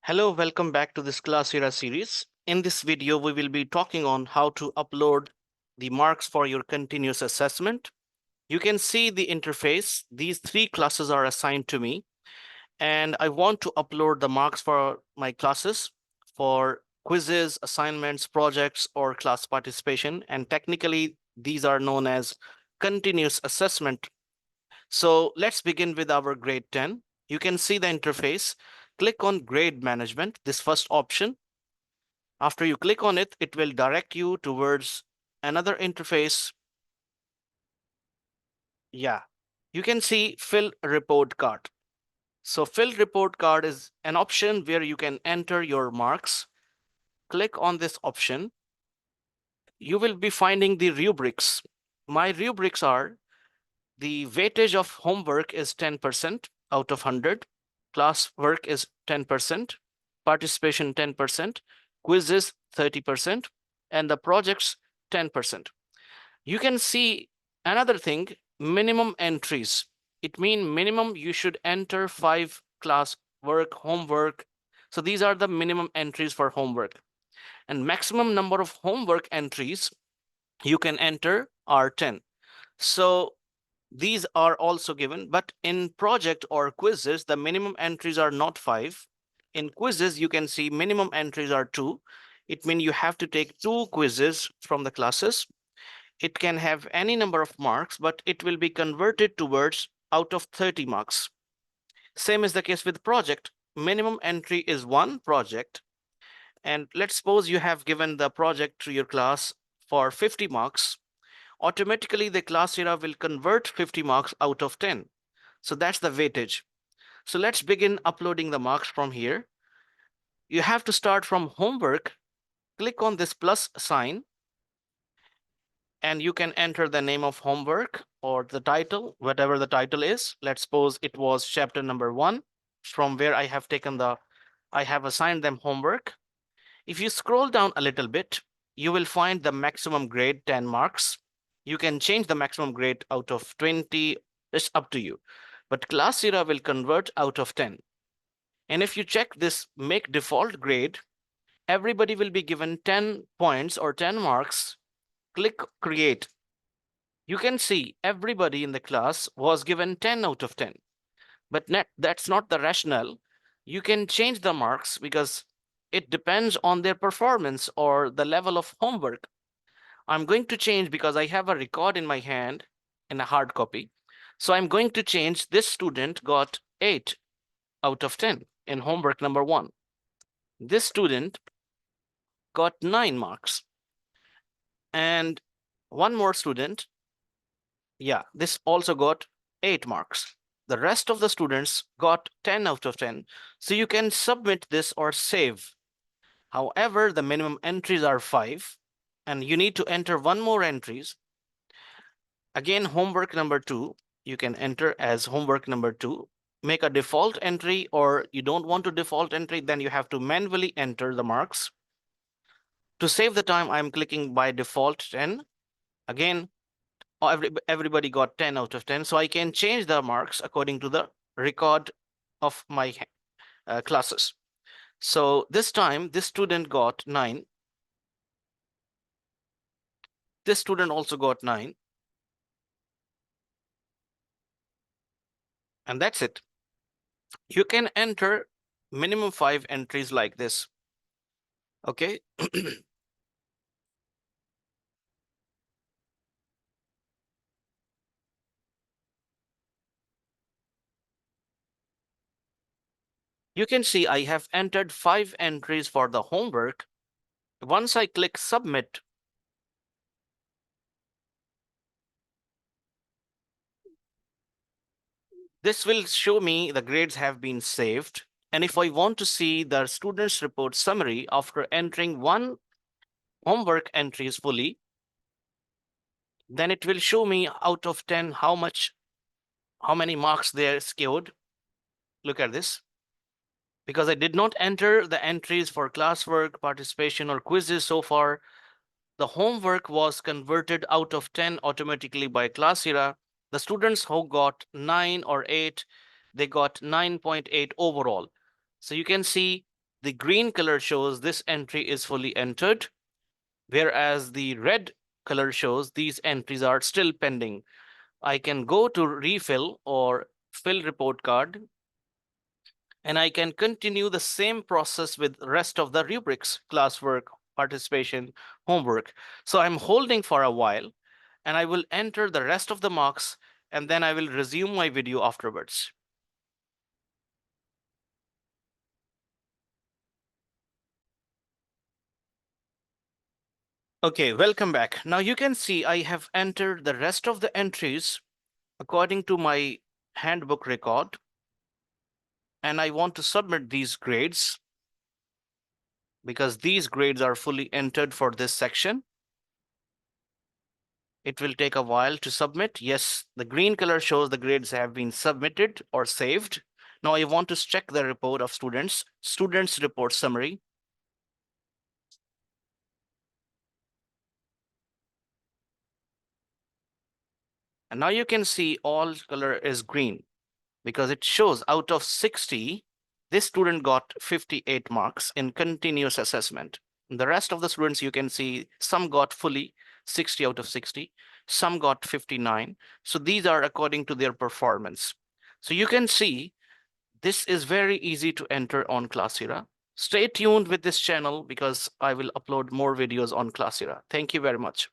Hello, welcome back to this Classera series. In this video, we will be talking on how to upload the marks for your continuous assessment. You can see the interface. These three classes are assigned to me, and I want to upload the marks for my classes for quizzes, assignments, projects, or class participation. And technically, these are known as continuous assessment. So let's begin with our grade 10. You can see the interface. Click on grade management, this first option. After you click on it, it will direct you towards another interface. Yeah, you can see fill report card. So fill report card is an option where you can enter your marks. Click on this option. You will be finding the rubrics. My rubrics are the weightage of homework is 10% out of 100. Class work is 10%. Participation 10%. Quizzes 30%. And the projects 10%. You can see another thing, minimum entries. It means minimum you should enter 5 class work, homework. So these are the minimum entries for homework. And maximum number of homework entries you can enter are 10. So these are also given, but in project or quizzes, the minimum entries are not 5. In quizzes, you can see minimum entries are 2. It means you have to take 2 quizzes from the classes. It can have any number of marks, but it will be converted towards out of 30 marks. Same is the case with project. Minimum entry is 1 project. And let's suppose you have given the project to your class for 50 marks. Automatically, the Classera will convert 50 marks out of 10. So that's the weightage. So let's begin uploading the marks from here. You have to start from homework. Click on this plus sign, and you can enter the name of homework or the title, whatever the title is. Let's suppose it was chapter number 1, from where I have assigned them homework. If you scroll down a little bit, you will find the maximum grade 10 marks. You can change the maximum grade out of 20. It's up to you. But Classera will convert out of 10. And if you check this make default grade, everybody will be given 10 points or 10 marks. Click create. You can see everybody in the class was given 10 out of 10. But that's not the rationale. You can change the marks because it depends on their performance or the level of homework. I'm going to change because I have a record in my hand in a hard copy. So I'm going to change this student got 8 out of 10 in homework number 1. This student got 9 marks. And one more student, yeah, this also got 8 marks. The rest of the students got 10 out of 10. So you can submit this or save. However, the minimum entries are 5, and you need to enter one more entries. Again, homework number 2, you can enter as homework number 2. Make a default entry, or you don't want to default entry, then you have to manually enter the marks. To save the time, I'm clicking by default 10. Again, everybody got 10 out of 10. So I can change the marks according to the record of my classes. So this time, this student got 9. This student also got 9. And that's it. You can enter minimum 5 entries like this. Okay. You can see I have entered 5 entries for the homework. Once I click submit, this will show me the grades have been saved. And if I want to see the student's report summary after entering 1 homework entries fully, then it will show me out of 10 how many marks they're scored. Look at this. Because I did not enter the entries for classwork, participation, or quizzes so far, the homework was converted out of 10 automatically by Classera. The students who got 9 or 8, they got 9.8 overall. So you can see the green color shows this entry is fully entered, whereas the red color shows these entries are still pending. I can go to refill or fill report card, and I can continue the same process with rest of the rubrics, classwork, participation, homework. So I'm holding for a while, and I will enter the rest of the marks, and then I will resume my video afterwards. Okay, welcome back. Now you can see I have entered the rest of the entries according to my handbook record, and I want to submit these grades because these grades are fully entered for this section. It will take a while to submit. Yes, the green color shows the grades have been submitted or saved. Now I want to check the report of students report summary. And now you can see all color is green because it shows out of 60, this student got 58 marks in continuous assessment. The rest of the students, you can see some got fully 60 out of 60, some got 59. So these are according to their performance. So you can see this is very easy to enter on Classera. Stay tuned with this channel because I will upload more videos on Classera. Thank you very much.